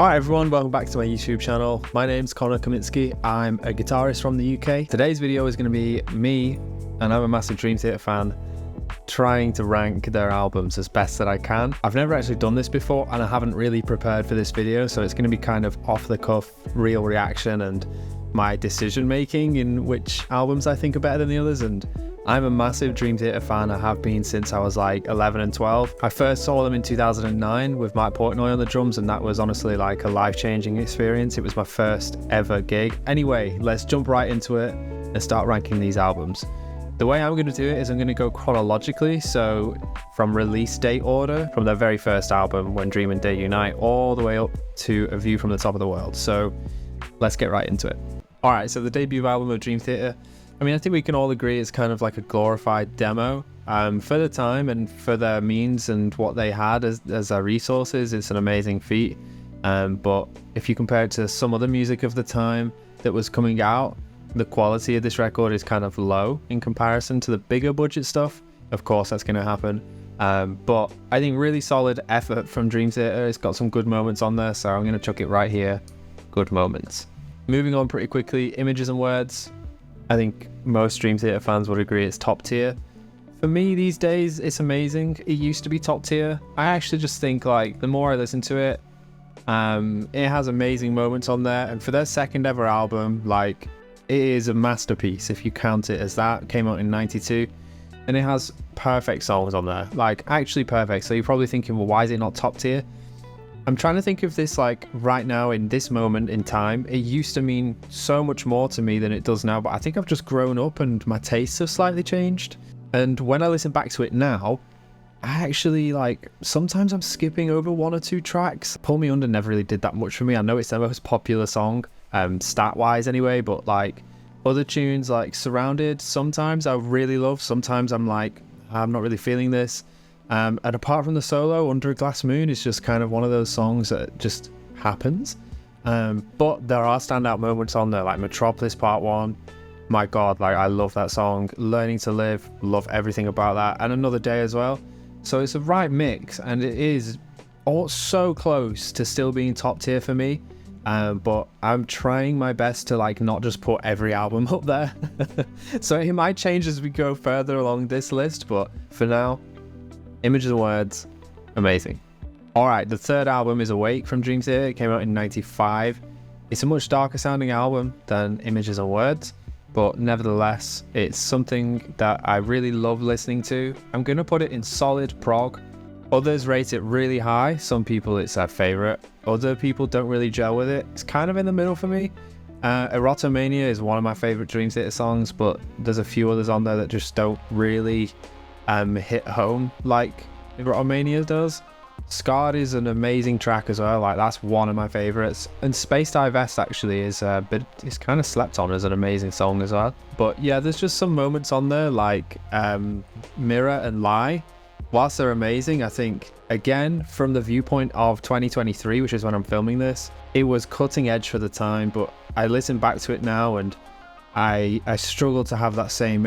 Alright everyone, welcome back to my YouTube channel. My name's Kaminski. I'm a guitarist from the UK. Today's video is going to be me, and I'm a massive Dream Theater fan, trying to rank their albums as best that I can. I've never actually done this before and I haven't really prepared for this video, so it's going to be kind of off the cuff, real reaction and my decision making in which albums I think are better than the others. And I'm a massive Dream Theater fan. I have been since I was like 11 and 12. I first saw them in 2009 with Mike Portnoy on the drums, and that was honestly like a life-changing experience. It was my first ever gig. Anyway, let's jump right into it and start ranking these albums. The way I'm going to do it is I'm going to go chronologically, so from release date order, from their very first album, When Dream and Day Unite, all the way up to A View from the Top of the World. So let's get right into it. Alright, so the debut album of Dream Theater, I mean, I think we can all agree it's kind of like a glorified demo. For the time and for their means and what they had as their resources, it's an amazing feat. But if you compare it to some other music of the time that was coming out, the quality of this record is kind of low in comparison to the bigger budget stuff. Of course, that's going to happen. But I think really solid effort from Dream Theater. It's got some good moments on there, so I'm going to chuck it right here. Good moments. Moving on pretty quickly, Images and Words. I think most Dream Theater fans would agree it's top tier. For me these days, it's amazing. It used to be top tier. I actually just think like the more I listen to it, it has amazing moments on there. And for their second ever album, like it is a masterpiece if you count it as that. It came out in '92 and it has perfect songs on there, like actually perfect. So you're probably thinking, well, why is it not top tier? I'm trying to think of this like right now in this moment in time. It used to mean so much more to me than it does now, but I think I've just grown up and my tastes have slightly changed. And when I listen back to it now, I actually like, sometimes I'm skipping over one or two tracks. Pull Me Under never really did that much for me. I know it's their most popular song, stat wise anyway, but like other tunes like Surrounded, sometimes I really love, sometimes I'm like, I'm not really feeling this. And apart from the solo, Under a Glass Moon is just kind of one of those songs that just happens. But there are standout moments on there, like Metropolis Part 1. My God, like I love that song. Learning to Live, love everything about that. And Another Day as well. So it's a right mix, and it is all so close to still being top tier for me. But I'm trying my best to like not just put every album up there. So it might change as we go further along this list, but for now, Images and Words, amazing. Alright, the third album is Awake from Dream Theater. It came out in '95. It's a much darker sounding album than Images and Words, but nevertheless, it's something that I really love listening to. I'm going to put it in solid prog. Others rate it really high. Some people it's their favourite. Other people don't really gel with it. It's kind of in the middle for me. Erotomania is one of my favourite Dream Theater songs, but there's a few others on there that just don't really hit home like Erotomania does. Scarred is an amazing track as well, like that's one of my favorites. And Space Divest actually is it's kind of slept on as an amazing song as well. But yeah, there's just some moments on there like Mirror and Lie. Whilst they're amazing, I think again from the viewpoint of 2023, which is when I'm filming this, it was cutting edge for the time. But I listen back to it now and I struggle to have that same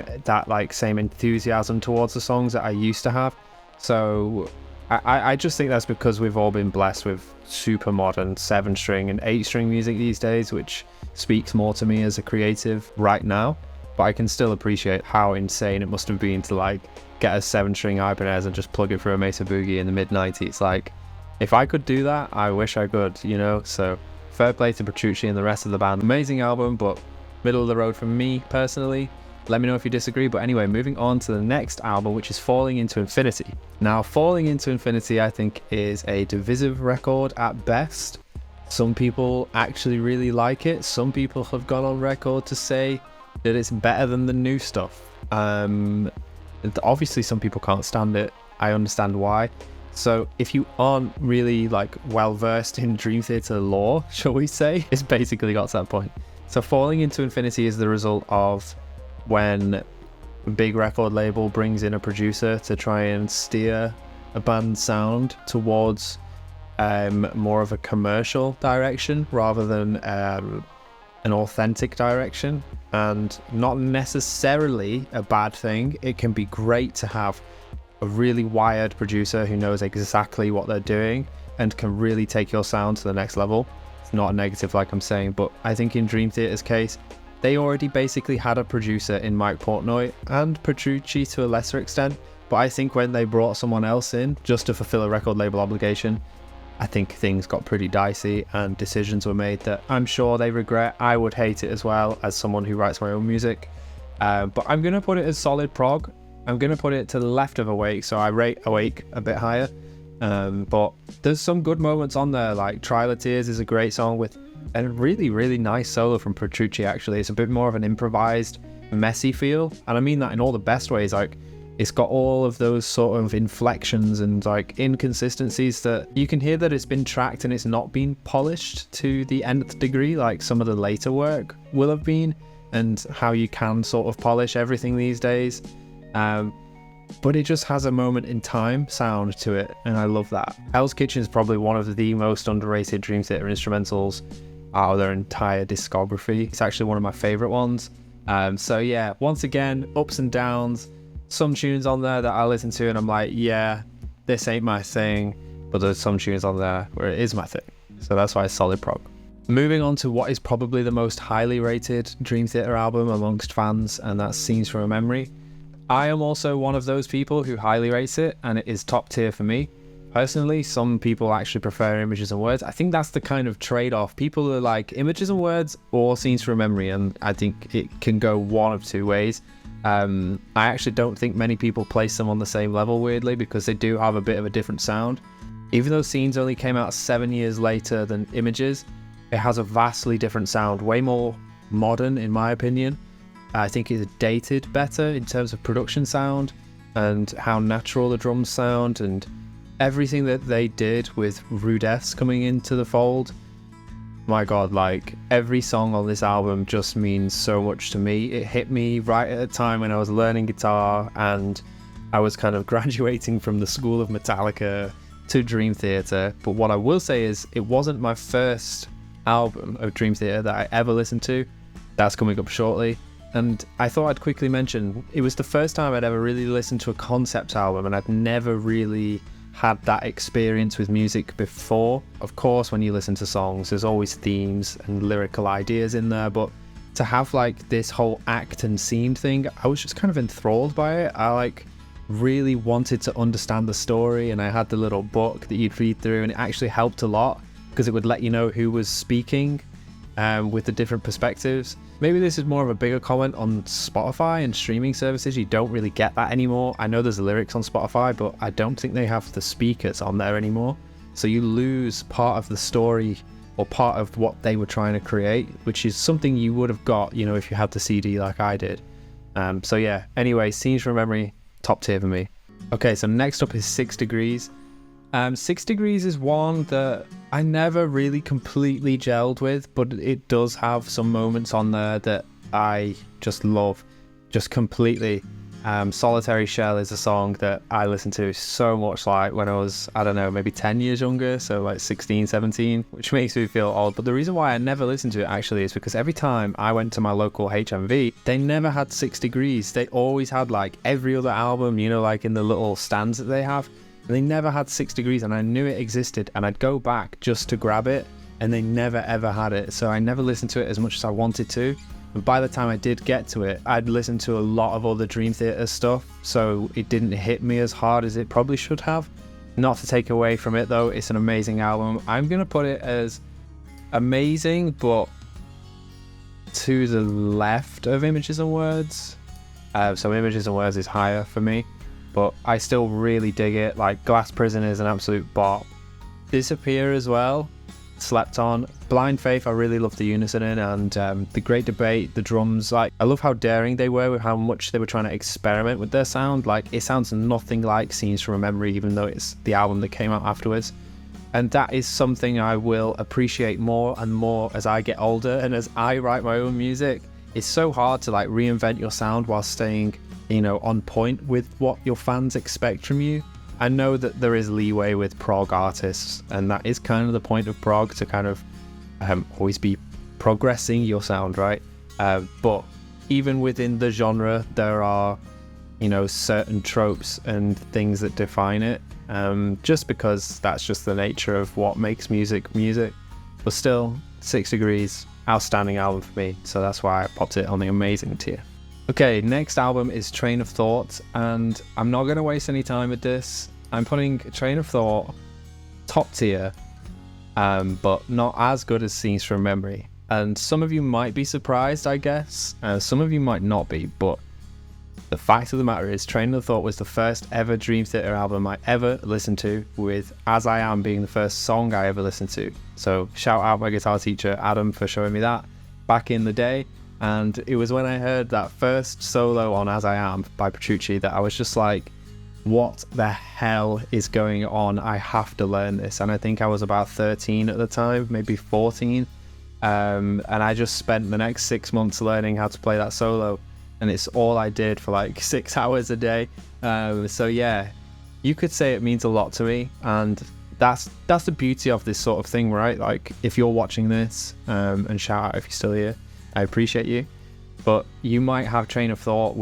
enthusiasm towards the songs that I used to have. So I just think that's because we've all been blessed with super modern 7-string and 8-string music these days, which speaks more to me as a creative right now. But I can still appreciate how insane it must have been to like get a 7-string Ibanez and just plug it through a Mesa Boogie in the mid-90s. Like if I could do that, I wish I could, you know. So fair play to Petrucci and the rest of the band. Amazing album, but middle of the road for me personally. Let me know if you disagree. But anyway, moving on to the next album, which is Falling Into Infinity. Now, Falling Into Infinity, I think, is a divisive record at best. Some people actually really like it. Some people have gone on record to say that it's better than the new stuff. Obviously, some people can't stand it. I understand why. So if you aren't really like well versed in Dream Theater lore, shall we say, it's basically got to that point. So Falling Into Infinity is the result of when a big record label brings in a producer to try and steer a band's sound towards more of a commercial direction rather than an authentic direction. And not necessarily a bad thing. It can be great to have a really wired producer who knows exactly what they're doing and can really take your sound to the next level. It's not a negative like I'm saying, but I think in Dream Theater's case, they already basically had a producer in Mike Portnoy and Petrucci to a lesser extent, but I think when they brought someone else in just to fulfill a record label obligation, I think things got pretty dicey and decisions were made that I'm sure they regret. I would hate it as well as someone who writes my own music, but I'm going to put it as solid prog. I'm going to put it to the left of Awake, so I rate Awake a bit higher. But there's some good moments on there, like Trial of Tears is a great song with a really, really nice solo from Petrucci, actually. It's a bit more of an improvised, messy feel, and I mean that in all the best ways. Like, it's got all of those sort of inflections and like inconsistencies that you can hear that it's been tracked and it's not been polished to the nth degree like some of the later work will have been, and how you can sort of polish everything these days. But it just has a moment in time sound to it, and I love that. Hell's Kitchen is probably one of the most underrated Dream Theater instrumentals out of their entire discography. It's actually one of my favorite ones. So yeah, once again, ups and downs. Some tunes on there that I listen to and I'm like, yeah, this ain't my thing, but there's some tunes on there where it is my thing. So that's why it's solid prog. Moving on to what is probably the most highly rated Dream Theater album amongst fans, and that's Scenes from a Memory. I am also one of those people who highly rates it, and it is top tier for me. Personally, some people actually prefer Images and Words. I think that's the kind of trade-off. People are like Images and Words or Scenes from a Memory, and I think it can go one of two ways. I actually don't think many people place them on the same level, weirdly, because they do have a bit of a different sound. Even though Scenes only came out 7 years later than Images, it has a vastly different sound, way more modern in my opinion. I think it's dated better in terms of production sound and how natural the drums sound, and everything that they did with Rudess coming into the fold. My god, like, every song on this album just means so much to me. It hit me right at a time when I was learning guitar and I was kind of graduating from the school of Metallica to Dream Theater. But what I will say is it wasn't my first album of Dream Theater that I ever listened to. That's coming up shortly. And I thought I'd quickly mention, it was the first time I'd ever really listened to a concept album, and I'd never really had that experience with music before. Of course, when you listen to songs, there's always themes and lyrical ideas in there, but to have like this whole act and scene thing, I was just kind of enthralled by it. I like really wanted to understand the story, and I had the little book that you'd read through, and it actually helped a lot because it would let you know who was speaking with the different perspectives. Maybe this is more of a bigger comment on Spotify and streaming services. You don't really get that anymore. I know there's lyrics on Spotify, but I don't think they have the speakers on there anymore. So you lose part of the story or part of what they were trying to create, which is something you would have got, you know, if you had the CD like I did. So yeah, anyway, Scenes from Memory, top tier for me. Okay, so next up is 6 Degrees. 6 Degrees is one that I never really completely gelled with, but it does have some moments on there that I just love, just completely. Solitary Shell is a song that I listened to so much like when I was, I don't know, maybe 10 years younger, so like 16, 17, which makes me feel old. But the reason why I never listened to it actually is because every time I went to my local HMV, they never had 6 Degrees. They always had like every other album, you know, like in the little stands that they have. They never had 6 Degrees, and I knew it existed, and I'd go back just to grab it, and they never ever had it. So I never listened to it as much as I wanted to. And by the time I did get to it, I'd listened to a lot of other Dream Theater stuff, so it didn't hit me as hard as it probably should have. Not to take away from it though, it's an amazing album. I'm gonna put it as amazing, but to the left of Images and Words. So Images and Words is higher for me, but I still really dig it. Like, Glass Prison is an absolute bop. Disappear as well, slept on. Blind Faith I really love the unison in, and The Great Debate, the drums, like, I love how daring they were with how much they were trying to experiment with their sound. Like, it sounds nothing like Scenes from a Memory, even though it's the album that came out afterwards. And that is something I will appreciate more and more as I get older and as I write my own music. It's so hard to like reinvent your sound while staying, you know, on point with what your fans expect from you. I know that there is leeway with prog artists, and that is kind of the point of prog, to kind of always be progressing your sound, right? But even within the genre, there are, you know, certain tropes and things that define it. just because that's just the nature of what makes music. But still, 6 Degrees, outstanding album for me, so that's why I popped it on the amazing tier. Okay, next album is Train of Thought, and I'm not going to waste any time with this. I'm putting Train of Thought top tier, but not as good as Scenes from Memory. And some of you might be surprised, I guess. Some of you might not be, but the fact of the matter is Train of Thought was the first ever Dream Theater album I ever listened to, with As I Am being the first song I ever listened to. So shout out my guitar teacher, Adam, for showing me that back in the day. And it was when I heard that first solo on As I Am by Petrucci that I was just like, what the hell is going on? I have to learn this. And I think I was about 13 at the time, maybe 14. And I just spent the next 6 months learning how to play that solo. And it's all I did for like 6 hours a day. So yeah, you could say it means a lot to me. And that's the beauty of this sort of thing, right? Like, if you're watching this, and shout out if you're still here, I appreciate you. But you might have Train of Thought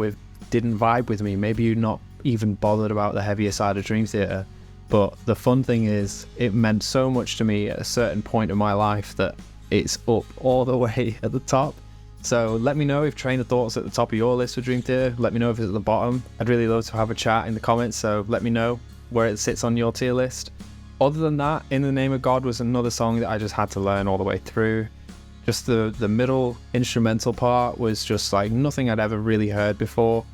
didn't vibe with me. Maybe you're not even bothered about the heavier side of Dream Theater. But the fun thing is, it meant so much to me at a certain point in my life that it's up all the way at the top. So let me know if Train of Thought's at the top of your list for Dream Theater. Let me know if it's at the bottom. I'd really love to have a chat in the comments, so let me know where it sits on your tier list. Other than that, In the Name of God was another song that I just had to learn all the way through. Just the middle instrumental part was just like nothing I'd ever really heard before.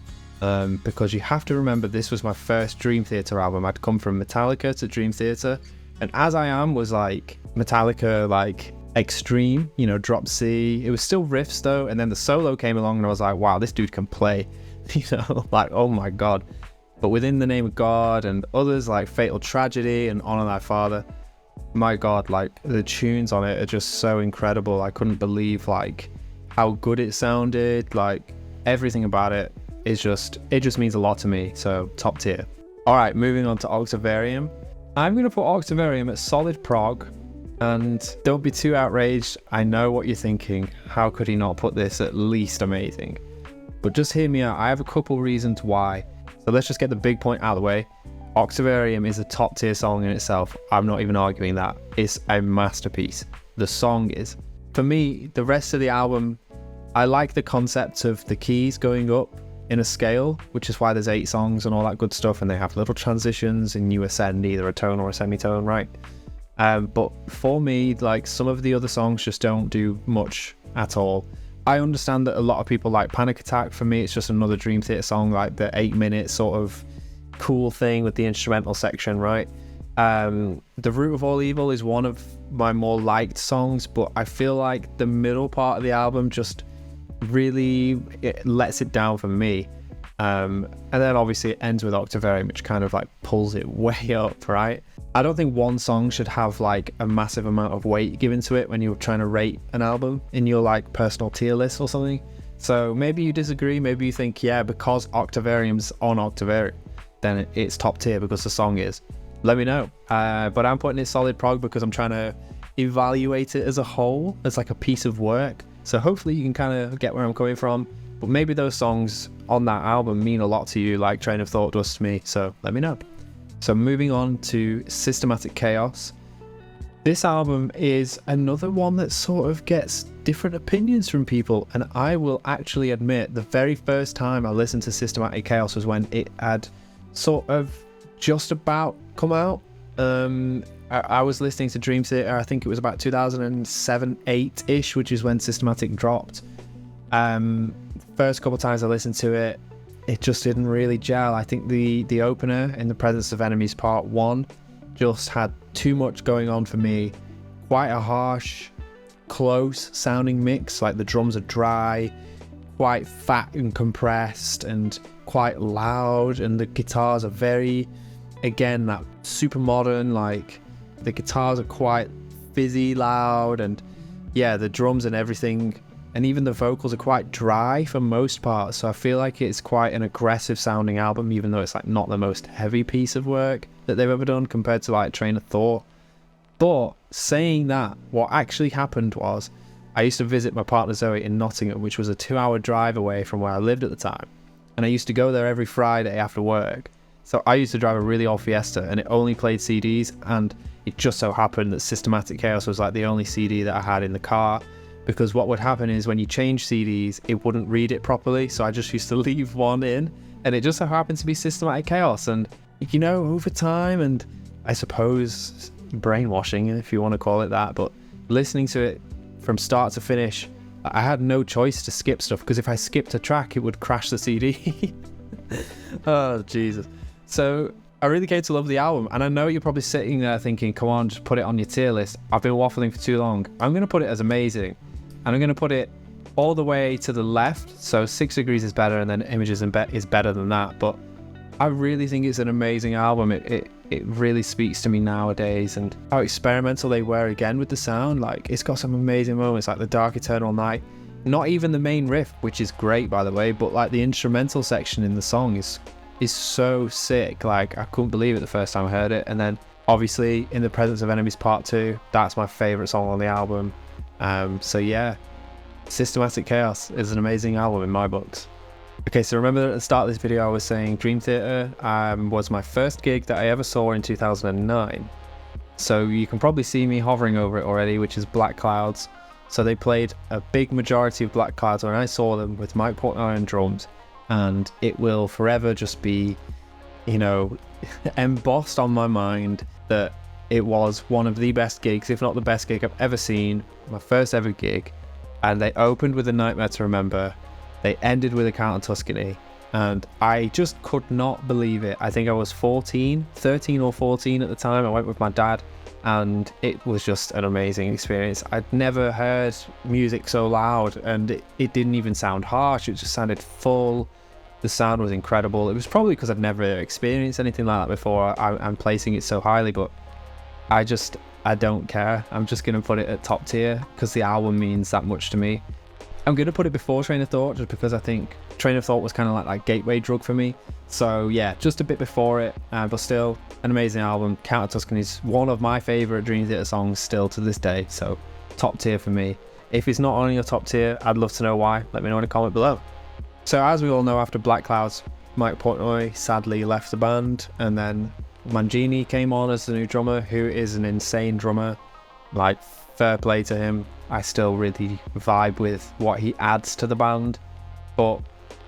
Because you have to remember, this was my first Dream Theater album. I'd come from Metallica to Dream Theater, and As I Am was like Metallica, like extreme, you know, drop C. It was still riffs though, and then the solo came along and I was like, wow, this dude can play, you know, like, oh my god. But within the Name of God and others like Fatal Tragedy and Honor Thy Father, my god, like the tunes on it are just so incredible. I couldn't believe like how good it sounded. Like everything about it is just, it just means a lot to me. So top tier. All right, moving on to Octavarium. I'm gonna put Octavarium at solid prog. And don't be too outraged. I know what you're thinking. How could he not put this at least amazing? But just hear me out. I have a couple reasons why. So let's just get the big point out of the way. Octavarium is a top tier song in itself. I'm not even arguing that. It's a masterpiece. The song is. For me, the rest of the album, I like the concept of the keys going up in a scale, which is why there's 8 songs and all that good stuff. And they have little transitions and you ascend either a tone or a semitone, right? But for me, like, some of the other songs just don't do much at all. I understand that a lot of people like Panic Attack. For me, it's just another Dream Theater song, like the 8-minute sort of cool thing with the instrumental section, right? The Root of All Evil is one of my more liked songs, but I feel like the middle part of the album just really, it lets it down for me. And then obviously it ends with Octavarium, which kind of like pulls it way up, right? I don't think one song should have like a massive amount of weight given to it when you're trying to rate an album in your like personal tier list or something. So maybe you disagree, maybe you think, yeah, because Octavarium's on Octavarium, then it's top tier because the song is. Let me know. But I'm putting it solid prog because I'm trying to evaluate it as a whole, as like a piece of work. So hopefully you can kind of get where I'm coming from. But maybe those songs on that album mean a lot to you, like Train of Thought does to me. So let me know. So moving on to Systematic Chaos. This album is another one that sort of gets different opinions from people. And I will actually admit, the very first time I listened to Systematic Chaos was when it had sort of just about come out. I was listening to Dream Theater, I think it was about 2007-8-ish, which is when Systematic dropped. First couple times I listened to it, it just didn't really gel. I think the opener, In the Presence of Enemies Part 1, just had too much going on for me. Quite a harsh, close sounding mix, like the drums are dry, quite fat and compressed and quite loud, and the guitars are very, again, that super modern, like the guitars are quite fizzy loud, and yeah, the drums and everything, and even the vocals are quite dry for most parts. So I feel like it's quite an aggressive sounding album, even though it's like not the most heavy piece of work that they've ever done compared to like Train of Thought. But saying that, what actually happened was I used to visit my partner Zoe in Nottingham, which was a 2-hour drive away from where I lived at the time. And I used to go there every Friday after work So I used to drive a really old Fiesta and it only played CDs, and it just so happened that Systematic Chaos was like the only CD that I had in the car, because what would happen is when you change CDs, it wouldn't read it properly. So I just used to leave one in, and it just so happened to be Systematic Chaos. And, you know, over time, and I suppose brainwashing, if you want to call it that, but listening to it from start to finish, I had no choice to skip stuff, because if I skipped a track, it would crash the CD. Oh, Jesus. So I really came to love the album, and I know you're probably sitting there thinking, come on, just put it on your tier list. I've been waffling for too long. I'm going to put it as amazing, and I'm going to put it all the way to the left. So 6 Degrees is better, and then Images is better than that. But I really think it's an amazing album. It really speaks to me nowadays, and how experimental they were again with the sound. Like, it's got some amazing moments, like the Dark Eternal Night. Not even the main riff, which is great, by the way, but like the instrumental section in the song is so sick. Like, I couldn't believe it the first time I heard it. And then obviously In the Presence of Enemies Part 2, that's my favorite song on the album. So yeah, Systematic Chaos is an amazing album in my books. Okay, so remember at the start of this video I was saying Dream Theater was my first gig that I ever saw in 2009. So you can probably see me hovering over it already, which is Black Clouds. So they played a big majority of Black Clouds when I saw them with Mike Portnoy on drums. And it will forever just be, you know, embossed on my mind that it was one of the best gigs, if not the best gig I've ever seen, my first ever gig. And they opened with A Nightmare to Remember, they ended with A Count on Tuscany, and I just could not believe it. I think I was 13 or 14 at the time. I went with my dad, and it was just an amazing experience. I'd never heard music so loud, and it didn't even sound harsh, it just sounded full. The sound was incredible. It was probably because I'd never experienced anything like that before. I'm placing it so highly, but I don't care. I'm just going to put it at top tier because the album means that much to me. I'm going to put it before Train of Thought just because I think Train of Thought was kind of like that gateway drug for me. So yeah, just a bit before it, but still an amazing album. Count on Tuscany is one of my favourite Dream Theater songs still to this day. So top tier for me. If it's not on your top tier, I'd love to know why. Let me know in a comment below. So as we all know, after Black Clouds, Mike Portnoy sadly left the band, and then Mangini came on as the new drummer, who is an insane drummer. Like, fair play to him. I still really vibe with what he adds to the band, but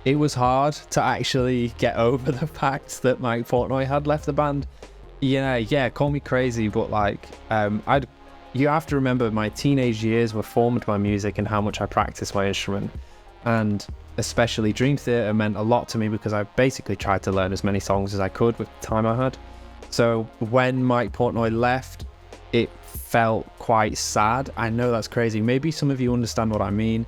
it was hard to actually get over the fact that Mike Portnoy had left the band. Yeah, call me crazy, but like, you have to remember my teenage years were formed by music and how much I practiced my instrument, and especially Dream Theater meant a lot to me because I basically tried to learn as many songs as I could with the time I had. So when Mike Portnoy left, it felt quite sad. I know that's crazy. Maybe some of you understand what I mean,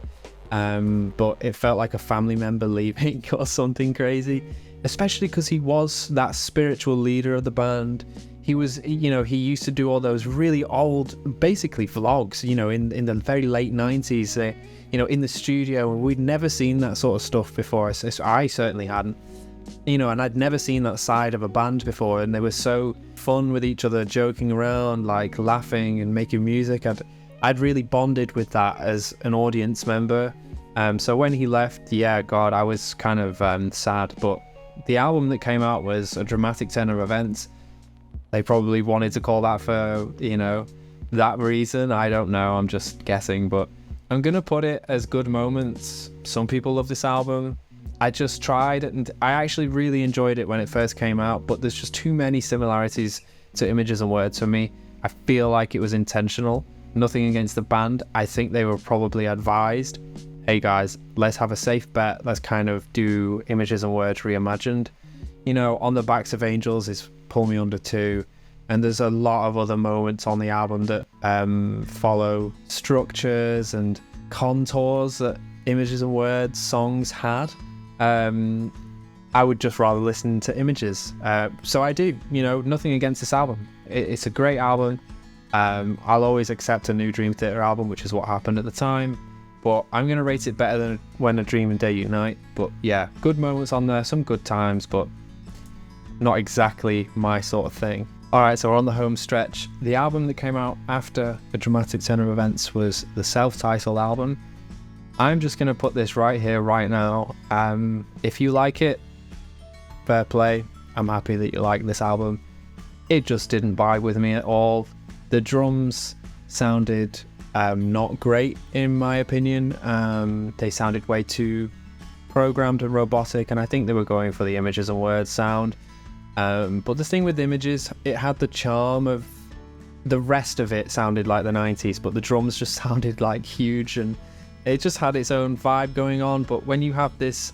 but it felt like a family member leaving or something crazy, especially because he was that spiritual leader of the band. He was, you know, he used to do all those really old, basically vlogs, you know, in the very late 90s, you know, in the studio, and we'd never seen that sort of stuff before. I certainly hadn't, you know, and I'd never seen that side of a band before, and they were so fun with each other, joking around, like laughing and making music. I'd really bonded with that as an audience member. So when he left, yeah, God, I was kind of sad, but the album that came out was A Dramatic Turn of Events. They probably wanted to call that for, you know, that reason. I don't know, I'm just guessing, but I'm gonna put it as good moments. Some people love this album. I just tried it, and I actually really enjoyed it when it first came out, but there's just too many similarities to Images and Words for me. I feel like it was intentional. Nothing against the band. I think they were probably advised, hey guys, let's have a safe bet. Let's kind of do Images and Words reimagined. You know, On the Backs of Angels is Pull Me Under 2, and there's a lot of other moments on the album that follow structures and contours that Images and Words songs had. I would just rather listen to Images. So I do, you know, nothing against this album. It's a great album. I'll always accept a new Dream Theater album, which is what happened at the time. But I'm going to rate it better than When a Dream and Day Unite. But yeah, good moments on there, some good times, but not exactly my sort of thing. Alright, so we're on the home stretch. The album that came out after A Dramatic Turn of Events was the self-titled album. I'm just going to put this right here, right now. If you like it, fair play. I'm happy that you like this album. It just didn't vibe with me at all. The drums sounded not great in my opinion. They sounded way too programmed and robotic, and I think they were going for the images and words sound. But the thing with images, it had the charm of the rest of it sounded like the 90s, but the drums just sounded like huge, and it just had its own vibe going on. But when you have this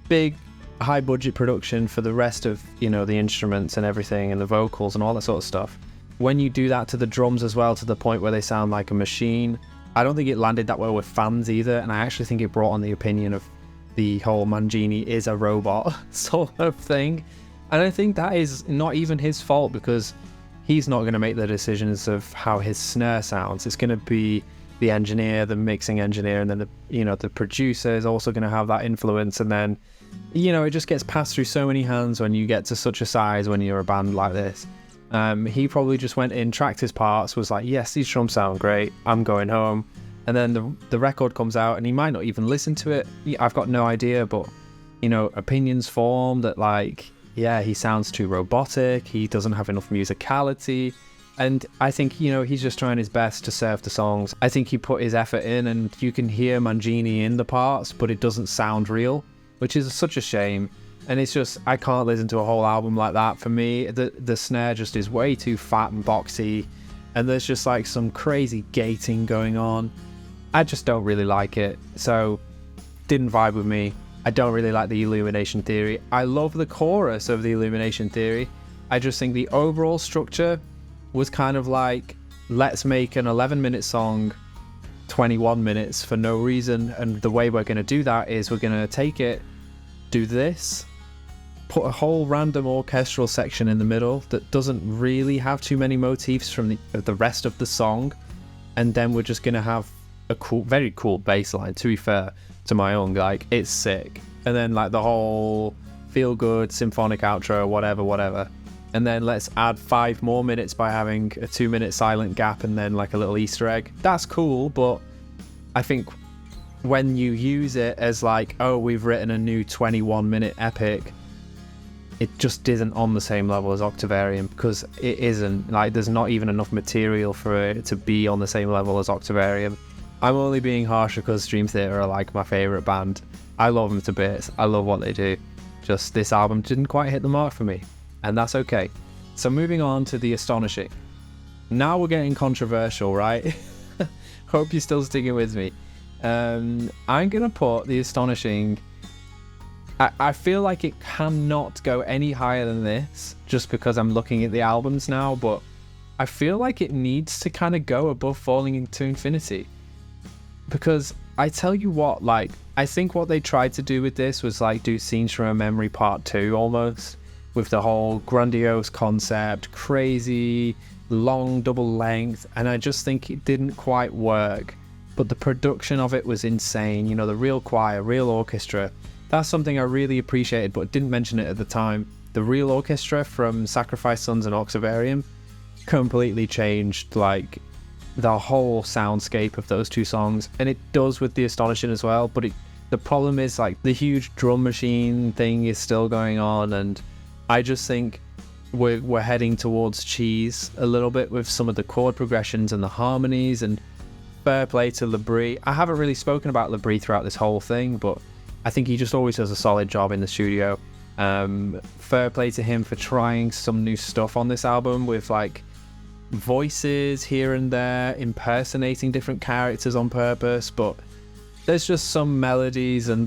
big high budget production for the rest of, you know, the instruments and everything and the vocals and all that sort of stuff, when you do that to the drums as well, to the point where they sound like a machine, I don't think it landed that well with fans either. And I actually think it brought on the opinion of the whole Mangini is a robot sort of thing. And I think that is not even his fault, because he's not going to make the decisions of how his snare sounds. It's going to be the engineer, the mixing engineer, and then the producer is also going to have that influence. And then, it just gets passed through so many hands when you get to such a size when you're a band like this. He probably just went in, tracked his parts, was like, yes, these drums sound great, I'm going home. And then the record comes out and he might not even listen to it. I've got no idea, but opinions form that, like, yeah, he sounds too robotic, he doesn't have enough musicality. And I think, he's just trying his best to serve the songs. I think he put his effort in, and you can hear Mangini in the parts, but it doesn't sound real, which is such a shame. And it's just, I can't listen to a whole album like that. For me, the snare just is way too fat and boxy, and there's just like some crazy gating going on. I just don't really like it, so didn't vibe with me. I don't really like the Illumination Theory. I love the chorus of the Illumination Theory. I just think the overall structure was kind of like, let's make an 11-minute song 21 minutes for no reason, and the way we're going to do that is we're going to take it, do this, put a whole random orchestral section in the middle that doesn't really have too many motifs from the rest of the song, and then we're just going to have a very cool bass line. To be fair to my own, like, it's sick. And then like the whole feel good symphonic outro, whatever. And then let's add 5 more minutes by having a 2-minute silent gap and then like a little Easter egg. That's cool, but I think when you use it as like, oh, we've written a new 21-minute epic, it just isn't on the same level as Octavarium, because it isn't. Like, there's not even enough material for it to be on the same level as Octavarium. I'm only being harsh because Dream Theater are like my favourite band. I love them to bits. I love what they do. Just this album didn't quite hit the mark for me, and that's okay. So moving on to the Astonishing. Now we're getting controversial, right? Hope you're still sticking with me. I'm gonna put the Astonishing, I feel like it cannot go any higher than this, just because I'm looking at the albums now, but I feel like it needs to kind of go above Falling into Infinity. Because I tell you what, like, I think what they tried to do with this was like do Scenes from a Memory Part 2 almost, with the whole grandiose concept, crazy long double length, and I just think it didn't quite work. But the production of it was insane, the real choir, real orchestra. That's something I really appreciated, but didn't mention it at the time. The real orchestra from Sacrifice Sons and Octavarium completely changed like the whole soundscape of those two songs, and it does with the Astonishing as well. But the problem is like the huge drum machine thing is still going on, and I just think we're heading towards cheese a little bit with some of the chord progressions and the harmonies. And fair play to Labrie. I haven't really spoken about Labrie throughout this whole thing, but I think he just always does a solid job in the studio. Fair play to him for trying some new stuff on this album with like voices here and there, impersonating different characters on purpose, but there's just some melodies and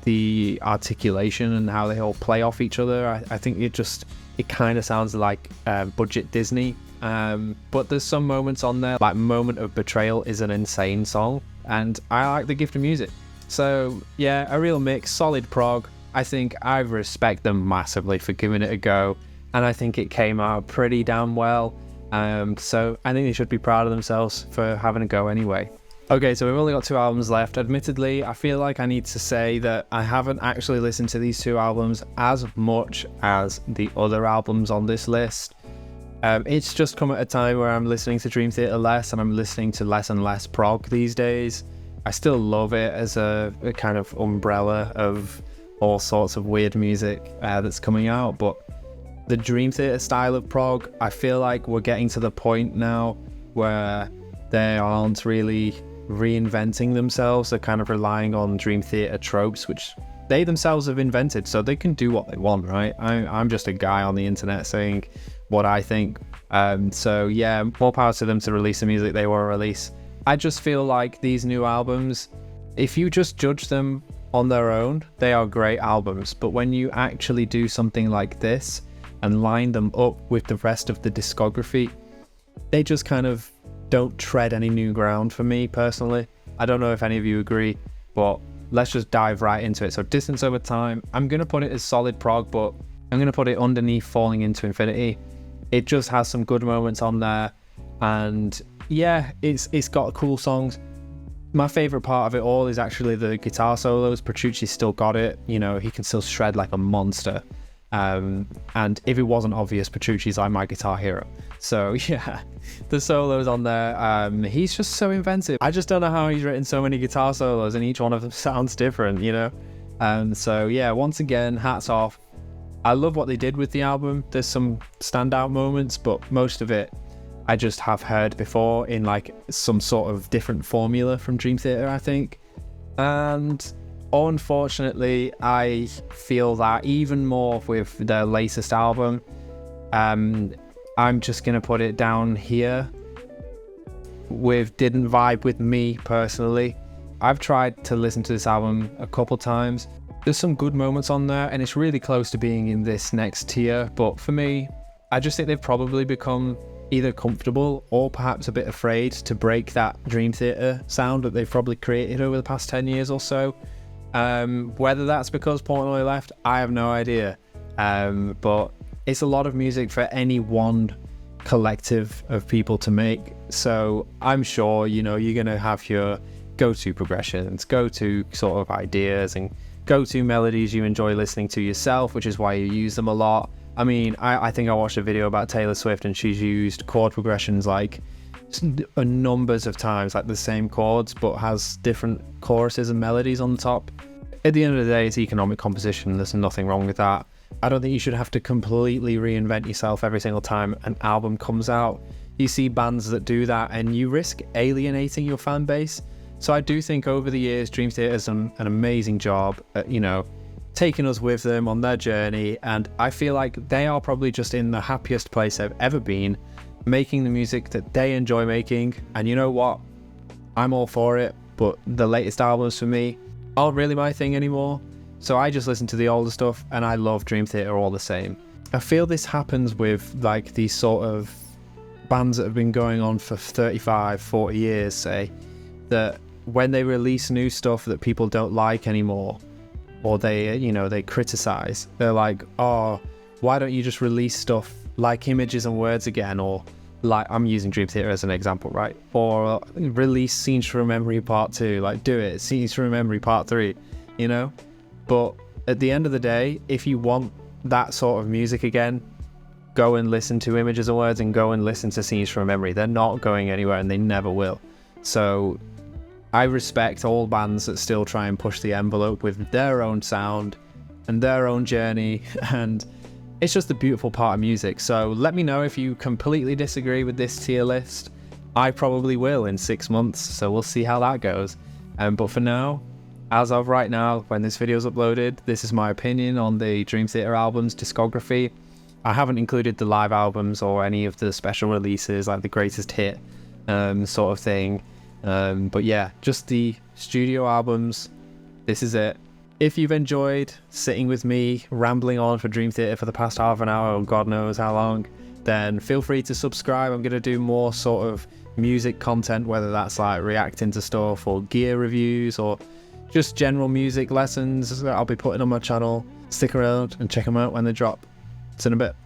the articulation and how they all play off each other. I think it kind of sounds like budget Disney, but there's some moments on there, like Moment of Betrayal is an insane song, and I like the Gift of Music. So yeah, a real mix, solid prog. I think I respect them massively for giving it a go, and I think it came out pretty damn well. So I think they should be proud of themselves for having a go anyway. Okay, so we've only got 2 albums left. Admittedly, I feel like I need to say that I haven't actually listened to these 2 albums as much as the other albums on this list. It's just come at a time where I'm listening to Dream Theater less, and I'm listening to less and less prog these days. I still love it as a kind of umbrella of all sorts of weird music that's coming out. But the Dream Theater style of prog, I feel like we're getting to the point now where they aren't really reinventing themselves. They're kind of relying on Dream Theater tropes, which they themselves have invented, so they can do what they want, right? I'm just a guy on the internet saying what I think. So yeah, more power to them to release the music they want to release. I just feel like these new albums, if you just judge them on their own, they are great albums. But when you actually do something like this and line them up with the rest of the discography, they just kind of don't tread any new ground for me personally. I don't know if any of you agree, but let's just dive right into it. So Distance Over Time, I'm going to put it as solid prog, but I'm going to put it underneath Falling Into Infinity. It just has some good moments on there, and yeah, it's got cool songs. My favorite part of it all is actually the guitar solos. Petrucci's still got it, you know, he can still shred like a monster. And if it wasn't obvious, Petrucci's like my guitar hero. So yeah, the solos on there, he's just so inventive. I just don't know how he's written so many guitar solos and each one of them sounds different, you know? So yeah, once again, hats off. I love what they did with the album. There's some standout moments, but most of it I just have heard before in like some sort of different formula from Dream Theater, I think. And unfortunately, I feel that even more with their latest album. I'm just going to put it down here with didn't vibe with me personally. I've tried to listen to this album a couple times. There's some good moments on there and it's really close to being in this next tier, but for me, I just think they've probably become either comfortable or perhaps a bit afraid to break that Dream Theater sound that they've probably created over the past 10 years or so. Whether that's because Portnoy left, I have no idea. But it's a lot of music for any one collective of people to make. So I'm sure, you know, you're going to have your go-to progressions, go-to sort of ideas and go-to melodies you enjoy listening to yourself, which is why you use them a lot. I mean, I think I watched a video about Taylor Swift and she's used chord progressions like numbers of times, like the same chords, but has different choruses and melodies on the top. At the end of the day, it's economic composition. There's nothing wrong with that. I don't think you should have to completely reinvent yourself every single time an album comes out. You see bands that do that and you risk alienating your fan base. So I do think over the years, Dream Theater has done an amazing job at, you know, taking us with them on their journey. And I feel like they are probably just in the happiest place they've ever been, making the music that they enjoy making. And you know what? I'm all for it, but the latest albums for me aren't really my thing anymore. So I just listen to the older stuff and I love Dream Theater all the same. I feel this happens with like these sort of bands that have been going on for 35, 40 years, say, that when they release new stuff that people don't like anymore, or they, you know, they criticize, they're like, oh, why don't you just release stuff like Images and Words again? Or like, I'm using Dream Theater as an example, right? Or release Scenes from a Memory Part 2, like do it, Scenes from a Memory Part 3, you know? But at the end of the day, if you want that sort of music again, go and listen to Images and Words and go and listen to Scenes from a Memory. They're not going anywhere and they never will. So I respect all bands that still try and push the envelope with their own sound and their own journey, and it's just the beautiful part of music. So let me know if you completely disagree with this tier list. I probably will in 6 months, so we'll see how that goes. But for now, as of right now, when this video is uploaded, this is my opinion on the Dream Theater albums discography. I haven't included the live albums or any of the special releases like the greatest hit sort of thing. But yeah, just the studio albums. This is it. If you've enjoyed sitting with me rambling on for Dream Theater for the past half an hour or God knows how long, then feel free to subscribe. I'm going to do more sort of music content, whether that's like reacting to stuff or gear reviews or just general music lessons that I'll be putting on my channel. Stick around and check them out when they drop. See you in a bit.